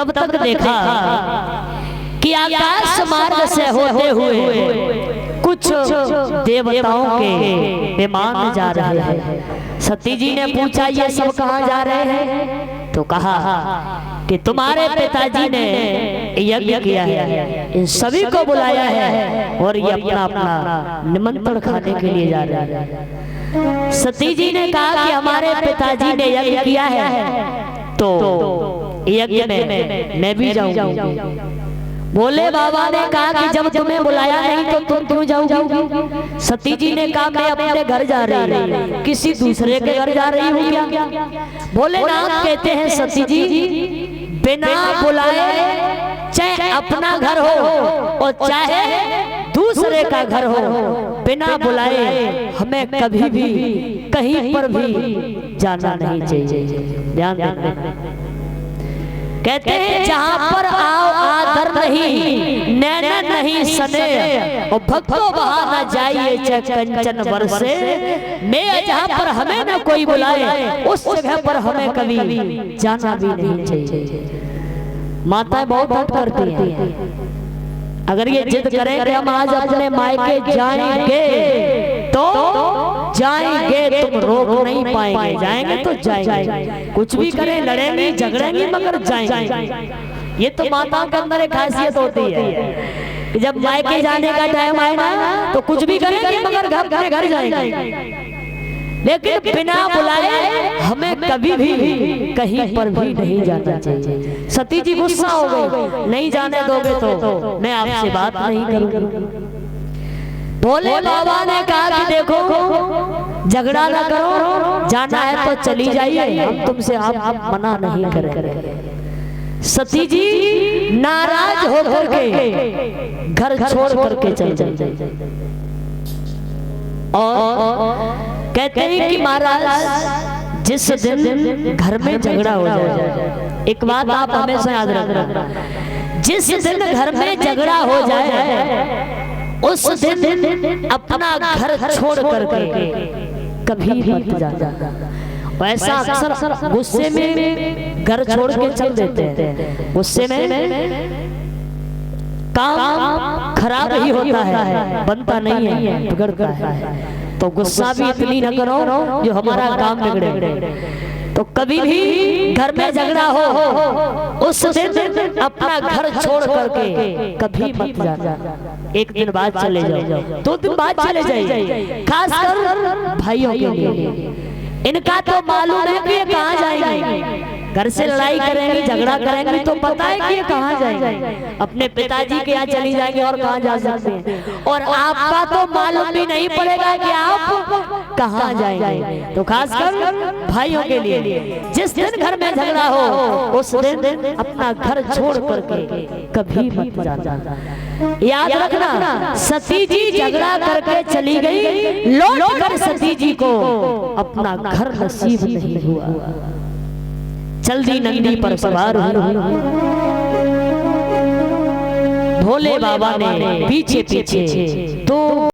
तब तक देखा कि आकाश मार्ग से होते हुए कुछ देवताओं के विमान जा रहे हैं। सती जी ने पूछा ये सब कहाँ जा रहे हैं? तो कहा कि तुम्हारे पिताजी ने यज्ञ किया है, इन सभी को बुलाया है और ये अपना अपना निमंत्रण खाने के लिए जा रहे हैं। सती जी ने कहा कि हमारे पिताजी ने यज्ञ किया है तो यज्ञ में मैं भी जाऊंगी। भोले बाबा ने कहा कि जब तुम्हें बुलाया नहीं तो तुम क्यों जाओगी? सती जी ने कहा मैं अपने घर जा रही हूँ, किसी दूसरे के घर जा रही हूँ क्या? भोलेनाथ कहते हैं सती जी बिना बुलाए चाहे अपना घर हो और चाहे दूसरे का घर हो, बिना बुलाए हमें कभी भी कहीं पर भी जाना नहीं चाहिए। ध्यान देना। कहते हैं जहाँ पर आओ आदर नहीं, नैना नहीं सने और भक्तों वहाँ न जाइए चाहे कंचन बरसे। मैं जहाँ पर हमें न कोई बुलाए उस जगह पर हमें कभी जाना भी नहीं चाहिए। माताएं बहुत हट करती हैं। अगर ये जिद करें कि हम आज अपने मायके जाएंगे तो जाएंगे, तुम रोक नहीं पाएंगे। जाएंगे तो जाएंगे, कुछ भी करें, लड़ेंगे झगड़ेंगे मगर जाएंगे। ये तो माताओं के अंदर एक खासियत होती है कि जब मायके जाने का टाइम आएगा तो कुछ भी करेंगे मगर अपने घर जाएंगे, लेकिन बिना बुलाए हमें कभी भी कहीं पर भी नहीं जाना चाहिए। सती जी गुस्सा हो गई, नहीं जाने दोगे तो मैं आपसे बात नहीं करूंगी। भोले बाबा ने कहा कि देखो झगड़ा ना करो, जाना है तो चली जाइए, हम तुमसे आप मना नहीं करें। सती जी नाराज होकर के घर छोड़ करके चल जाए और कहते हैं कि महाराज जिस दिन घर में झगड़ा हो जाए, एक बात आप हमेशा याद रखना, जिस दिन घर में झगड़ा हो जाए उस दिन अपना घर छोड़ करके कभी मत जाना। वैसा अक्सर गुस्से में घर छोड़ के चल देते हैं, गुस्से में काम खराब ही होता है, बनता नहीं है, बिगड़ता है। तो गुस्सा भी इतनी न करो जो हमारा काम बिगड़े। तो कभी भी घर में झगड़ा हो उस दिन अपना घर छोड़ करके कभी मत जाना। एक दिन बाद चले जाओ, 2 दिन बाद चले जाइए। खासकर भाइयों के लिए, इनका तो मालूम है कि ये कहाँ जाएंगे। घर से लड़ाई करेंगे, झगड़ा करेंगे तो पता है कि ये कहाँ जाएंगे, अपने पिताजी के यहाँ चली जाएंगे और कहाँ जा सकते हैं। और आपका तो मालूम भी नहीं पड़ेगा कि आप कहाँ जाएंगे। तो खासकर भाइयों के लिए जिस दिन घर में झगड़ा हो उस दिन अपना घर छोड़ करके कभी मत जाना। याद रखना, सती जी झगड़ा करके चली गई, लौट कर सती जी को अपना घर नसीब नहीं हुआ। चल दी नंदी पर सवार हुई, भोले बाबा ने पीछे पीछे 2